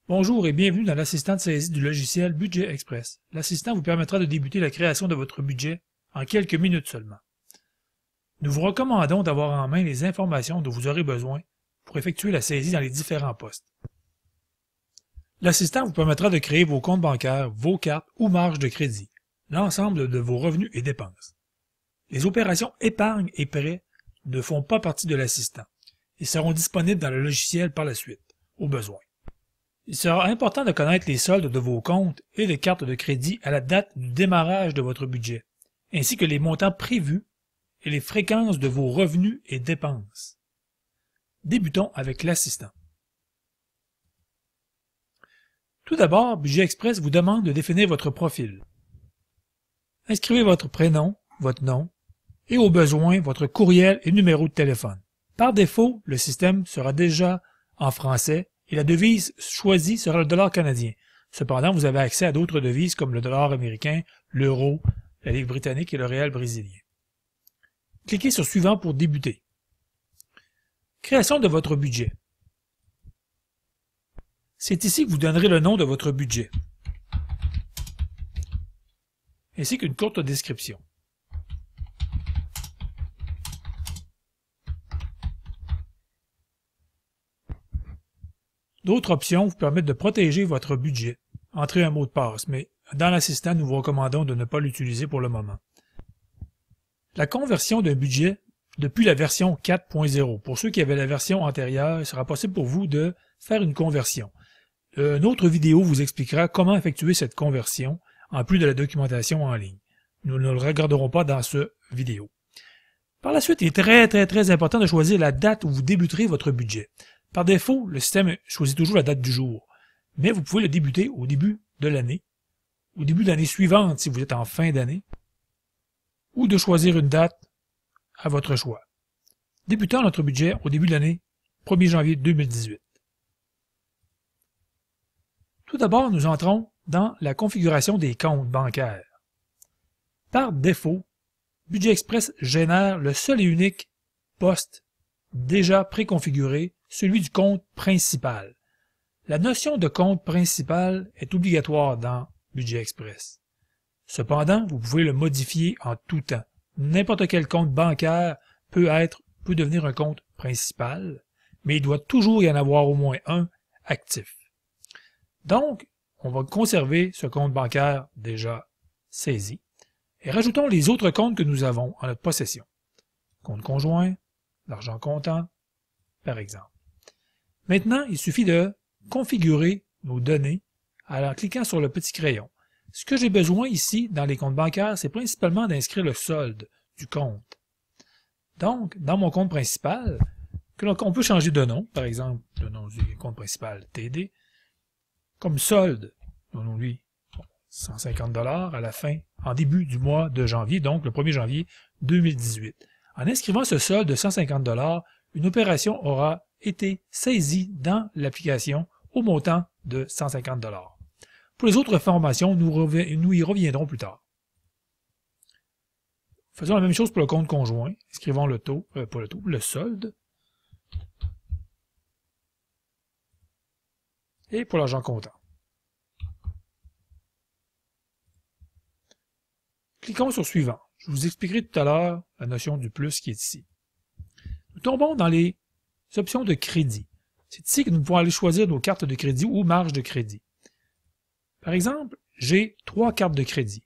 Bonjour et bienvenue dans l'assistant de saisie du logiciel Budget Express. L'assistant vous permettra de débuter la création de votre budget en quelques minutes seulement. Nous vous recommandons d'avoir en main les informations dont vous aurez besoin pour effectuer la saisie dans les différents postes. L'assistant vous permettra de créer vos comptes bancaires, vos cartes ou marges de crédit, l'ensemble de vos revenus et dépenses. Les opérations épargne et prêt ne font pas partie de l'assistant et seront disponibles dans le logiciel par la suite, au besoin. Il sera important de connaître les soldes de vos comptes et les cartes de crédit à la date du démarrage de votre budget, ainsi que les montants prévus et les fréquences de vos revenus et dépenses. Débutons avec l'assistant. Tout d'abord, Budget Express vous demande de définir votre profil. Inscrivez votre prénom, votre nom et au besoin votre courriel et numéro de téléphone. Par défaut, le système sera déjà en français et la devise choisie sera le dollar canadien. Cependant, vous avez accès à d'autres devises comme le dollar américain, l'euro, la livre britannique et le réal brésilien. Cliquez sur Suivant pour débuter. Création de votre budget. C'est ici que vous donnerez le nom de votre budget, ainsi qu'une courte description. D'autres options vous permettent de protéger votre budget. Entrez un mot de passe, mais dans l'assistant, nous vous recommandons de ne pas l'utiliser pour le moment. La conversion d'un budget depuis la version 4.0. Pour ceux qui avaient la version antérieure, il sera possible pour vous de faire une conversion. Une autre vidéo vous expliquera comment effectuer cette conversion, en plus de la documentation en ligne. Nous ne le regarderons pas dans cette vidéo. Par la suite, il est très important de choisir la date où vous débuterez votre budget. Par défaut, le système choisit toujours la date du jour, mais vous pouvez le débuter au début de l'année, au début de l'année suivante si vous êtes en fin d'année, ou de choisir une date à votre choix. Débutons notre budget au début de l'année 1er janvier 2018. Tout d'abord, nous entrons dans la configuration des comptes bancaires. Par défaut, Budget Express génère le seul et unique poste déjà préconfiguré, celui du compte principal. La notion de compte principal est obligatoire dans Budget Express. Cependant, vous pouvez le modifier en tout temps. N'importe quel compte bancaire peut devenir un compte principal, mais il doit toujours y en avoir au moins un actif. Donc, on va conserver ce compte bancaire déjà saisi et rajoutons les autres comptes que nous avons en notre possession. Compte conjoint, l'argent comptant, par exemple. Maintenant, il suffit de configurer nos données en cliquant sur le petit crayon. Ce que j'ai besoin ici, dans les comptes bancaires, c'est principalement d'inscrire le solde du compte. Donc, dans mon compte principal, on peut changer de nom, par exemple, le nom du compte principal, TD, comme solde, donnons-lui 150 $ à la fin, en début du mois de janvier, donc le 1er janvier 2018. En inscrivant ce solde de 150 $, une opération aura été saisie dans l'application au montant de 150 $. Pour les autres informations, nous y reviendrons plus tard. Faisons la même chose pour le compte conjoint. Inscrivons le taux, le solde. Et pour l'argent comptant. Cliquons sur Suivant. Je vous expliquerai tout à l'heure la notion du plus qui est ici. Nous tombons dans les options de crédit. C'est ici que nous pouvons aller choisir nos cartes de crédit ou marges de crédit. Par exemple, j'ai 3 cartes de crédit.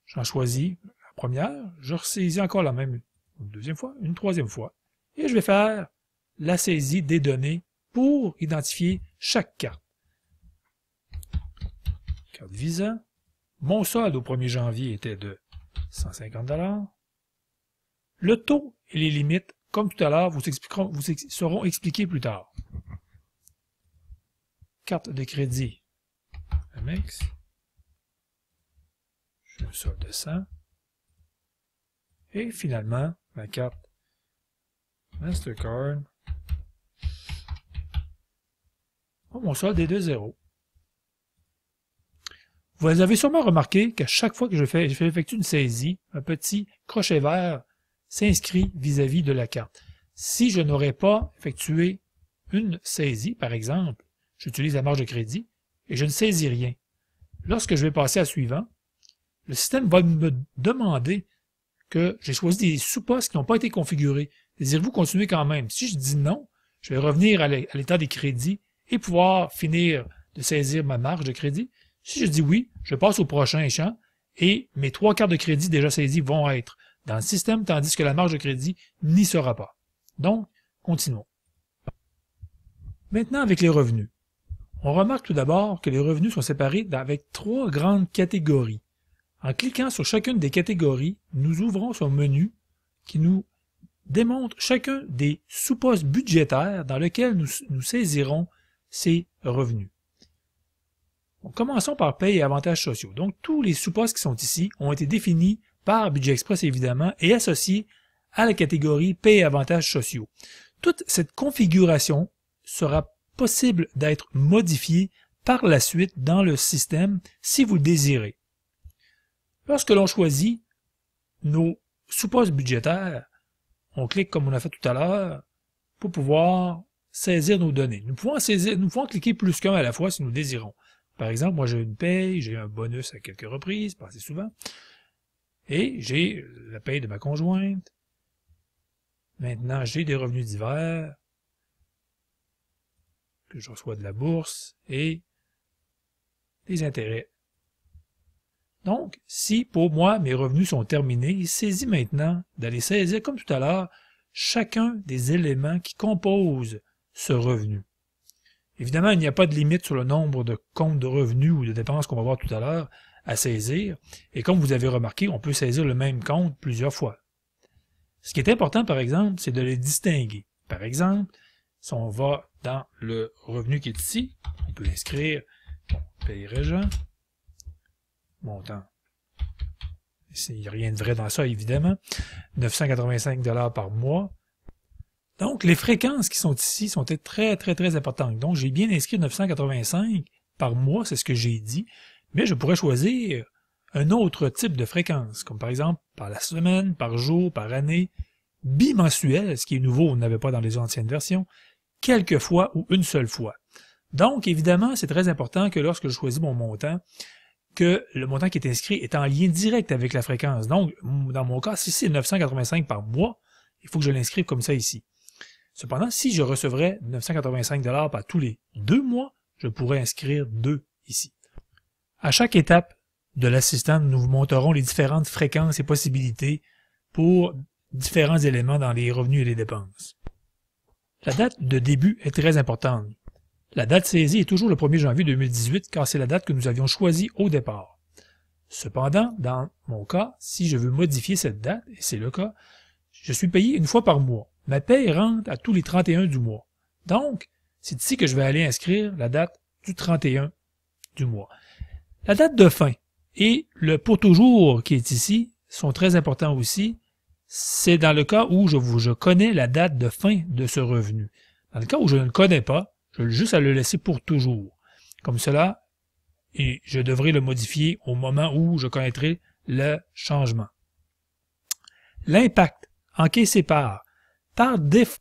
J'en choisis la première, je ressaisis encore la même une deuxième fois, une troisième fois, et je vais faire la saisie des données pour identifier chaque carte. Carte Visa. Mon solde au 1er janvier était de 150 $. Le taux et les limites, comme tout à l'heure, vous seront expliqués plus tard. Carte de crédit. Amex. Je le solde de 100. Et finalement, ma carte Mastercard. Mon solde est de 0. Vous avez sûrement remarqué qu'à chaque fois que j'effectue une saisie, un petit crochet vert s'inscrit vis-à-vis de la carte. Si je n'aurais pas effectué une saisie, par exemple, j'utilise la marge de crédit et je ne saisis rien. Lorsque je vais passer à suivant, le système va me demander que j'ai choisi des sous-postes qui n'ont pas été configurés. Désirez-vous continuer quand même? Si je dis non, je vais revenir à l'état des crédits et pouvoir finir de saisir ma marge de crédit. Si je dis oui, je passe au prochain champ et mes 3 cartes de crédit déjà saisies vont être dans le système, tandis que la marge de crédit n'y sera pas. Donc, continuons. Maintenant, avec les revenus. On remarque tout d'abord que les revenus sont séparés avec 3 grandes catégories. En cliquant sur chacune des catégories, nous ouvrons son menu qui nous démontre chacun des sous-postes budgétaires dans lesquels nous saisirons ces revenus. Donc, commençons par paye et avantages sociaux. Donc, tous les sous-postes qui sont ici ont été définis par Budget Express, évidemment, et associés à la catégorie paye et avantages sociaux. Toute cette configuration sera possible d'être modifiée par la suite dans le système si vous le désirez. Lorsque l'on choisit nos sous-postes budgétaires, on clique comme on a fait tout à l'heure pour pouvoir saisir nos données. Nous pouvons cliquer plus qu'un à la fois si nous désirons. Par exemple, moi j'ai une paye, j'ai un bonus à quelques reprises, pas assez souvent, et j'ai la paye de ma conjointe. Maintenant, j'ai des revenus divers, que je reçois de la bourse, et des intérêts. Donc, si pour moi mes revenus sont terminés, il saisit maintenant d'aller saisir, comme tout à l'heure, chacun des éléments qui composent ce revenu. Évidemment, il n'y a pas de limite sur le nombre de comptes de revenus ou de dépenses qu'on va voir tout à l'heure à saisir, et comme vous avez remarqué, on peut saisir le même compte plusieurs fois. Ce qui est important, par exemple, c'est de les distinguer. Par exemple, si on va dans le revenu qui est ici, on peut inscrire paye régent, montant. Il n'y a rien de vrai dans ça, évidemment. 985 $ par mois. Donc, les fréquences qui sont ici sont très, très, très importantes. Donc, j'ai bien inscrit 985 par mois, c'est ce que j'ai dit, mais je pourrais choisir un autre type de fréquence, comme par exemple par la semaine, par jour, par année, bimensuel, ce qui est nouveau, on n'avait pas dans les anciennes versions, quelques fois ou une seule fois. Donc, évidemment, c'est très important que lorsque je choisis mon montant, que le montant qui est inscrit est en lien direct avec la fréquence. Donc, dans mon cas, si c'est 985 par mois, il faut que je l'inscrive comme ça ici. Cependant, si je recevrais 985 $ par tous les 2 mois, je pourrais inscrire 2 ici. À chaque étape de l'assistant, nous vous montrerons les différentes fréquences et possibilités pour différents éléments dans les revenus et les dépenses. La date de début est très importante. La date saisie est toujours le 1er janvier 2018 car c'est la date que nous avions choisie au départ. Cependant, dans mon cas, si je veux modifier cette date, et c'est le cas, je suis payé une fois par mois. Ma paye rentre à tous les 31 du mois. Donc, c'est ici que je vais aller inscrire la date du 31 du mois. La date de fin et le pour toujours qui est ici sont très importants aussi. C'est dans le cas où je connais la date de fin de ce revenu. Dans le cas où je ne le connais pas, je vais juste à le laisser pour toujours. Comme cela, et je devrais le modifier au moment où je connaîtrai le changement. L'impact encaissé par défaut,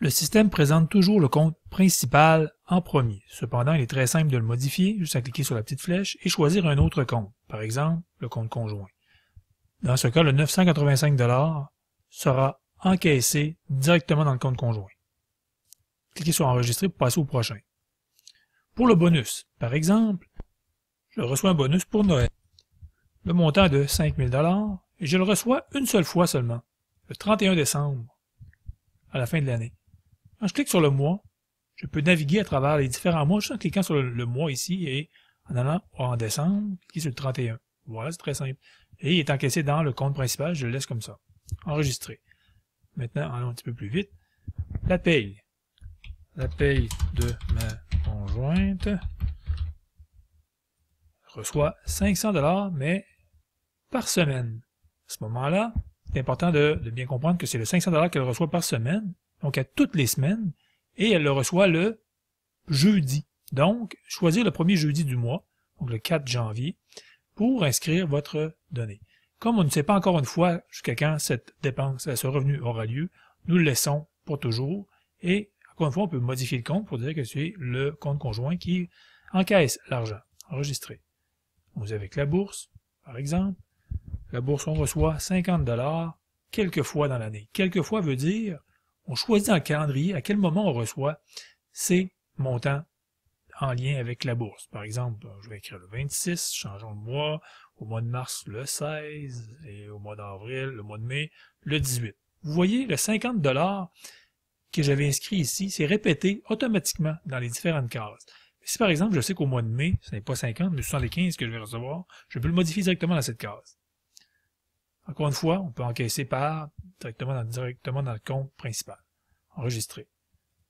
le système présente toujours le compte principal en premier. Cependant, il est très simple de le modifier, juste à cliquer sur la petite flèche et choisir un autre compte, par exemple le compte conjoint. Dans ce cas, le 985 $ sera encaissé directement dans le compte conjoint. Cliquez sur Enregistrer pour passer au prochain. Pour le bonus, par exemple, je reçois un bonus pour Noël. Le montant est de 5 000 $ et je le reçois une seule fois seulement, le 31 décembre, à la fin de l'année. Quand je clique sur le mois, je peux naviguer à travers les différents mois juste en cliquant sur le mois ici et en allant en décembre, cliquer sur le 31. Voilà, c'est très simple. Et il est encaissé dans le compte principal, je le laisse comme ça. Enregistrer. Maintenant, allons un petit peu plus vite. La paye. La paye de ma conjointe reçoit 500 $, mais par semaine. À ce moment-là, c'est important de bien comprendre que c'est le 500 $ qu'elle reçoit par semaine, donc à toutes les semaines, et elle le reçoit le jeudi. Donc, choisir le premier jeudi du mois, donc le 4 janvier, pour inscrire votre donnée. Comme on ne sait pas encore une fois jusqu'à quand cette dépense, ce revenu aura lieu, nous le laissons pour toujours, et Encore une fois, on peut modifier le compte pour dire que c'est le compte conjoint qui encaisse l'argent. Enregistré. On est avec la bourse, par exemple. La bourse, on reçoit 50 $ quelques fois dans l'année. Quelques fois veut dire, on choisit dans le calendrier à quel moment on reçoit ces montants en lien avec la bourse. Par exemple, je vais écrire le 26, changeons le mois, au mois de mars le 16, et au mois d'avril, le mois de mai, le 18. Vous voyez, le 50 $ que j'avais inscrit ici, c'est répété automatiquement dans les différentes cases. Si par exemple, je sais qu'au mois de mai, ce n'est pas 50, mais 75 que je vais recevoir, je peux le modifier directement dans cette case. Encore une fois, on peut encaisser directement dans le compte principal. Enregistrer.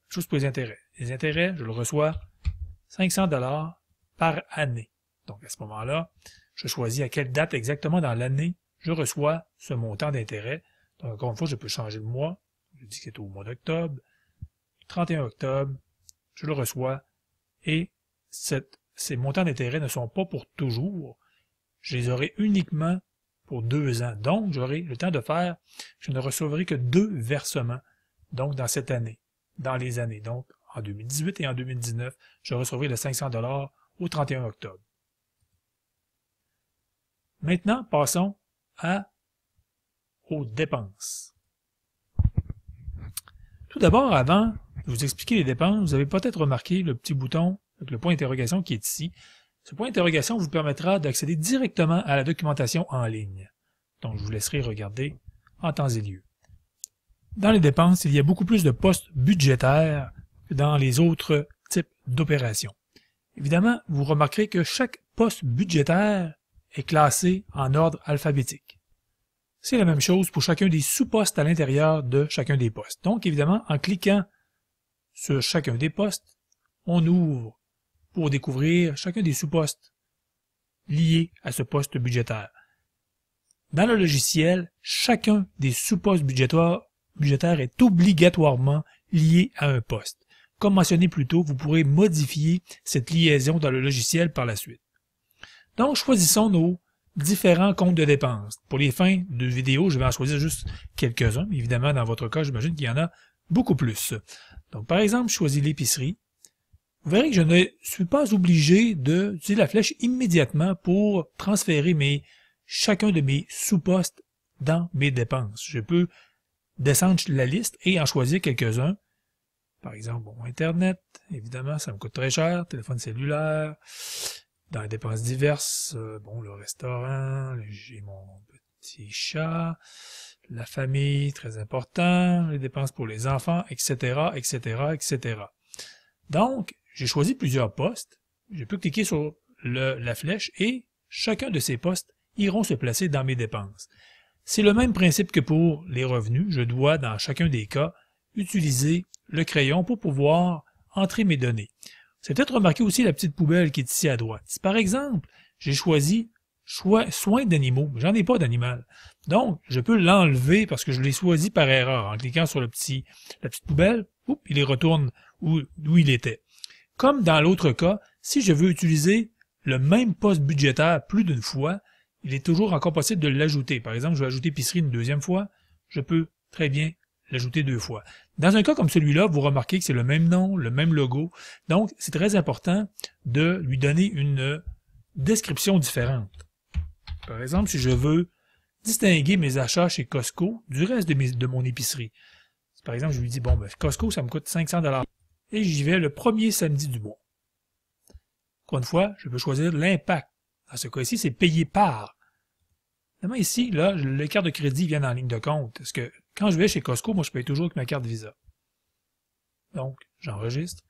Chose pour les intérêts. Les intérêts, je le reçois 500 $ par année. Donc à ce moment-là, je choisis à quelle date exactement dans l'année je reçois ce montant d'intérêt. Donc encore une fois, je peux changer le mois. Je dis que c'est au mois d'octobre. 31 octobre, je le reçois. Et ces montants d'intérêt ne sont pas pour toujours. Je les aurai uniquement pour 2 ans. Donc, j'aurai le temps de faire, je ne recevrai que 2 versements. Donc, dans cette année, dans les années. Donc, en 2018 et en 2019, je recevrai le 500 $ au 31 octobre. Maintenant, passons aux dépenses. Tout d'abord, avant de vous expliquer les dépenses, vous avez peut-être remarqué le petit bouton avec le point d'interrogation qui est ici. Ce point d'interrogation vous permettra d'accéder directement à la documentation en ligne. Donc, je vous laisserai regarder en temps et lieu. Dans les dépenses, il y a beaucoup plus de postes budgétaires que dans les autres types d'opérations. Évidemment, vous remarquerez que chaque poste budgétaire est classé en ordre alphabétique. C'est la même chose pour chacun des sous-postes à l'intérieur de chacun des postes. Donc, évidemment, en cliquant sur chacun des postes, on ouvre pour découvrir chacun des sous-postes liés à ce poste budgétaire. Dans le logiciel, chacun des sous-postes budgétaires est obligatoirement lié à un poste. Comme mentionné plus tôt, vous pourrez modifier cette liaison dans le logiciel par la suite. Donc, choisissons nos différents comptes de dépenses. Pour les fins de vidéo, je vais en choisir juste quelques-uns. Évidemment, dans votre cas, j'imagine qu'il y en a beaucoup plus. Donc, par exemple, je choisis l'épicerie. Vous verrez que je ne suis pas obligé d'utiliser la flèche immédiatement pour transférer chacun de mes sous-postes dans mes dépenses. Je peux descendre la liste et en choisir quelques-uns. Par exemple, Internet, évidemment, ça me coûte très cher, téléphone cellulaire, dans les dépenses diverses, le restaurant, j'ai mon petit chat, la famille, très important, les dépenses pour les enfants, etc., etc., etc. Donc, j'ai choisi plusieurs postes, je peux cliquer sur la flèche et chacun de ces postes iront se placer dans mes dépenses. C'est le même principe que pour les revenus, je dois, dans chacun des cas, utiliser le crayon pour pouvoir entrer mes données. Vous avez peut-être remarqué aussi la petite poubelle qui est ici à droite. Si par exemple, j'ai choisi soins d'animaux, j'en ai pas d'animal. Donc, je peux l'enlever parce que je l'ai choisi par erreur. En cliquant sur la petite poubelle, il les retourne où il était. Comme dans l'autre cas, si je veux utiliser le même poste budgétaire plus d'une fois, il est toujours encore possible de l'ajouter. Par exemple, je vais ajouter épicerie une deuxième fois, je peux très bien l'ajouter 2 fois. Dans un cas comme celui-là, vous remarquez que c'est le même nom, le même logo. Donc, c'est très important de lui donner une description différente. Par exemple, si je veux distinguer mes achats chez Costco du reste de mon épicerie. Par exemple, je lui dis, Costco, ça me coûte 500 $ et j'y vais le premier samedi du mois. Encore une fois, je peux choisir l'impact. Dans ce cas-ci, c'est payé par. Évidemment, ici, là, les cartes de crédit viennent en ligne de compte. Parce que quand je vais chez Costco, moi, je paye toujours avec ma carte Visa. Donc, j'enregistre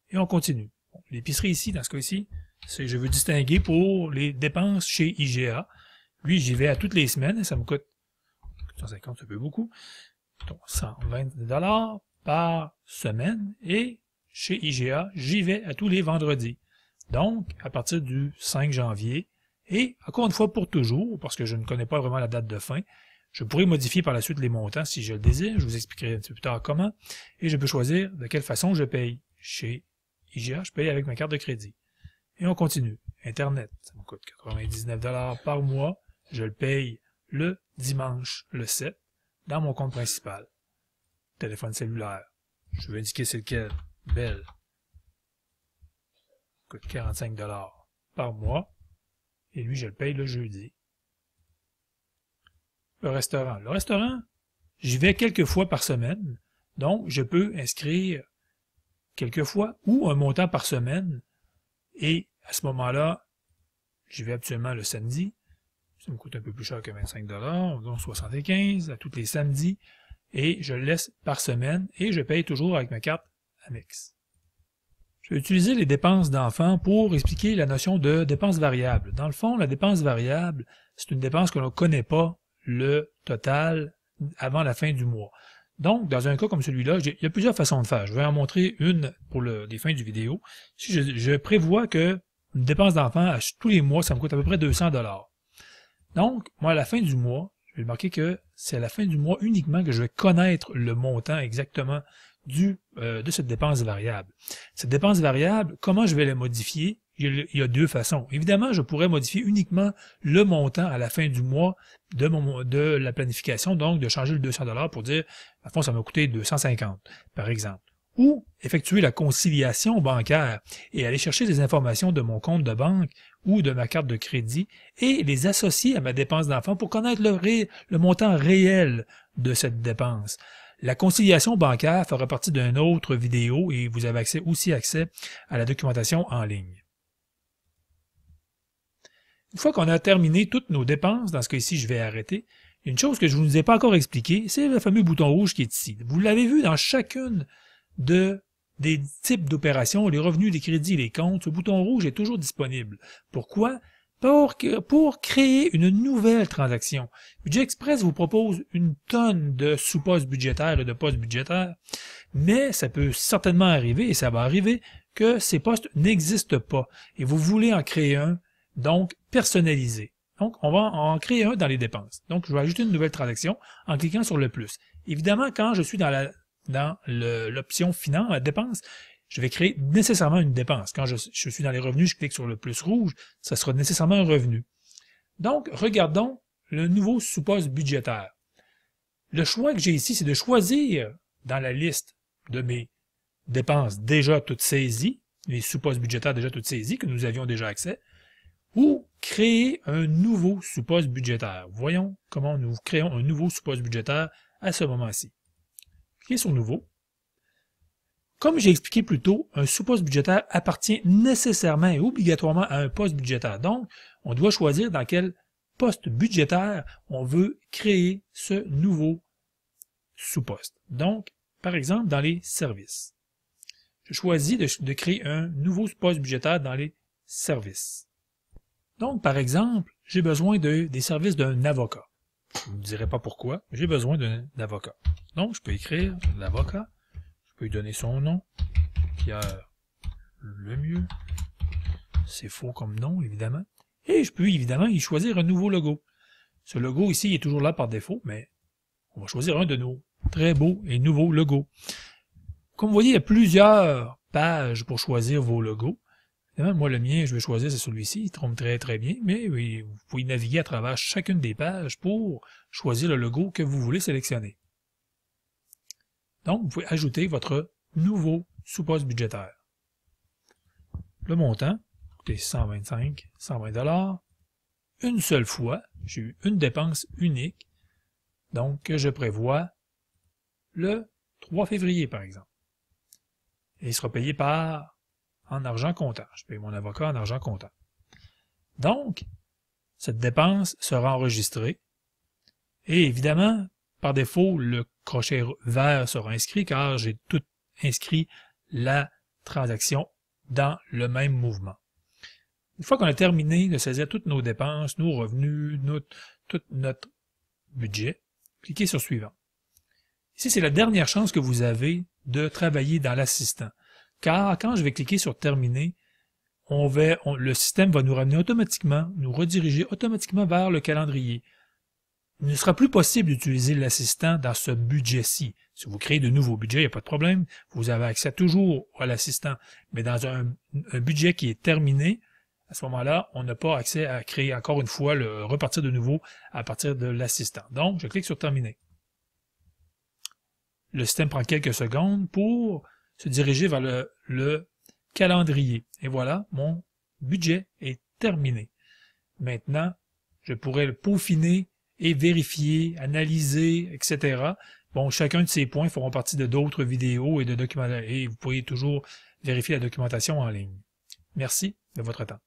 et on continue. L'épicerie ici, dans ce cas-ci, je veux distinguer pour les dépenses chez IGA. Lui, j'y vais à toutes les semaines et ça me coûte 150, ça peut beaucoup. Donc, 120 $ par semaine et chez IGA, j'y vais à tous les vendredis. Donc, à partir du 5 janvier, et encore une fois pour toujours, parce que je ne connais pas vraiment la date de fin, je pourrais modifier par la suite les montants si je le désire, je vous expliquerai un petit peu plus tard comment, et je peux choisir de quelle façon je paye. Chez IGA, je paye avec ma carte de crédit. Et on continue. Internet, ça me coûte 99 $ par mois, je le paye le dimanche, le 7, dans mon compte principal. Téléphone cellulaire, Je veux indiquer c'est lequel. Belle. Coûte 45 $ par mois. Et lui, je le paye le jeudi. Le restaurant. Le restaurant, j'y vais quelques fois par semaine. Donc, je peux inscrire quelques fois ou un montant par semaine. Et à ce moment-là, j'y vais habituellement le samedi. Ça me coûte un peu plus cher que 25 $, donc 75 à tous les samedis. Et je le laisse par semaine et je paye toujours avec ma carte Amex. Je vais utiliser les dépenses d'enfants pour expliquer la notion de dépense variable. Dans le fond, la dépense variable, c'est une dépense que l'on ne connaît pas le total avant la fin du mois. Donc, dans un cas comme celui-là, il y a plusieurs façons de faire. Je vais en montrer une pour les fins du vidéo. Si je prévois que une dépense d'enfant, tous les mois, ça me coûte à peu près 200 $. Donc, moi, à la fin du mois, je vais marquer que c'est à la fin du mois uniquement que je vais connaître le montant exactement de cette dépense variable. Cette dépense variable, comment je vais la modifier? Il y a deux façons. Évidemment, je pourrais modifier uniquement le montant à la fin du mois de la planification, donc de changer le 200 $ pour dire, à fond, ça m'a coûté 250, par exemple. Ou effectuer la conciliation bancaire et aller chercher des informations de mon compte de banque ou de ma carte de crédit et les associer à ma dépense d'enfant pour connaître le montant réel de cette dépense. La conciliation bancaire fera partie d'une autre vidéo et vous avez aussi accès à la documentation en ligne. Une fois qu'on a terminé toutes nos dépenses, dans ce cas-ci, je vais arrêter. Une chose que je ne vous ai pas encore expliquée, c'est le fameux bouton rouge qui est ici. Vous l'avez vu dans chacune des types d'opérations, les revenus, les crédits, les comptes. Ce bouton rouge est toujours disponible. Pourquoi? Pour créer une nouvelle transaction. Budget Express vous propose une tonne de sous-postes budgétaires et de postes budgétaires, mais ça peut certainement arriver, et ça va arriver, que ces postes n'existent pas, et vous voulez en créer un, donc personnalisé. Donc, on va en créer un dans les dépenses. Donc, je vais ajouter une nouvelle transaction en cliquant sur le plus. Évidemment, quand je suis dans l'option finance, la dépense, je vais créer nécessairement une dépense. Quand je suis dans les revenus, je clique sur le plus rouge, ça sera nécessairement un revenu. Donc, regardons le nouveau sous-poste budgétaire. Le choix que j'ai ici, c'est de choisir dans la liste de mes dépenses déjà toutes saisies, les sous-postes budgétaires déjà toutes saisies, que nous avions déjà accès, ou créer un nouveau sous-poste budgétaire. Voyons comment nous créons un nouveau sous-poste budgétaire à ce moment-ci. Cliquez sur Nouveau. Comme j'ai expliqué plus tôt, un sous-poste budgétaire appartient nécessairement et obligatoirement à un poste budgétaire. Donc, on doit choisir dans quel poste budgétaire on veut créer ce nouveau sous-poste. Donc, par exemple, dans les services. Je choisis de créer un nouveau poste budgétaire dans les services. Donc, par exemple, j'ai besoin des services d'un avocat. Je ne vous dirai pas pourquoi, j'ai besoin d'un avocat. Donc, je peux écrire l'avocat. Je peux lui donner son nom, Pierre Lemieux. C'est faux comme nom, évidemment. Et je peux évidemment y choisir un nouveau logo. Ce logo ici il est toujours là par défaut, mais on va choisir un de nos très beaux et nouveaux logos. Comme vous voyez, il y a plusieurs pages pour choisir vos logos. Évidemment, moi, le mien, je vais choisir, c'est celui-ci. Il trompe très, très bien. Mais oui, vous pouvez naviguer à travers chacune des pages pour choisir le logo que vous voulez sélectionner. Donc, vous pouvez ajouter votre nouveau sous-poste budgétaire. Le montant, écoutez, 120 $. Une seule fois, j'ai eu une dépense unique, donc que je prévois le 3 février, par exemple. Et il sera payé en argent comptant. Je paye mon avocat en argent comptant. Donc, cette dépense sera enregistrée. Et évidemment, par défaut, le crochet vert sera inscrit car j'ai tout inscrit la transaction dans le même mouvement. Une fois qu'on a terminé de saisir toutes nos dépenses, nos revenus, tout notre budget, cliquez sur Suivant. Ici, c'est la dernière chance que vous avez de travailler dans l'assistant. Car quand je vais cliquer sur Terminer, le système va nous ramener automatiquement, nous rediriger automatiquement vers le calendrier. Il ne sera plus possible d'utiliser l'assistant dans ce budget-ci. Si vous créez de nouveaux budgets, il n'y a pas de problème. Vous avez accès toujours à l'assistant. Mais dans un budget qui est terminé, à ce moment-là, on n'a pas accès à créer encore une fois, repartir de nouveau à partir de l'assistant. Donc, je clique sur Terminer. le système prend quelques secondes pour se diriger vers le calendrier. Et voilà, mon budget est terminé. Maintenant, je pourrais le peaufiner et vérifier, analyser, etc. Bon, chacun de ces points feront partie de d'autres vidéos et de documents, et vous pourriez toujours vérifier la documentation en ligne. Merci de votre temps.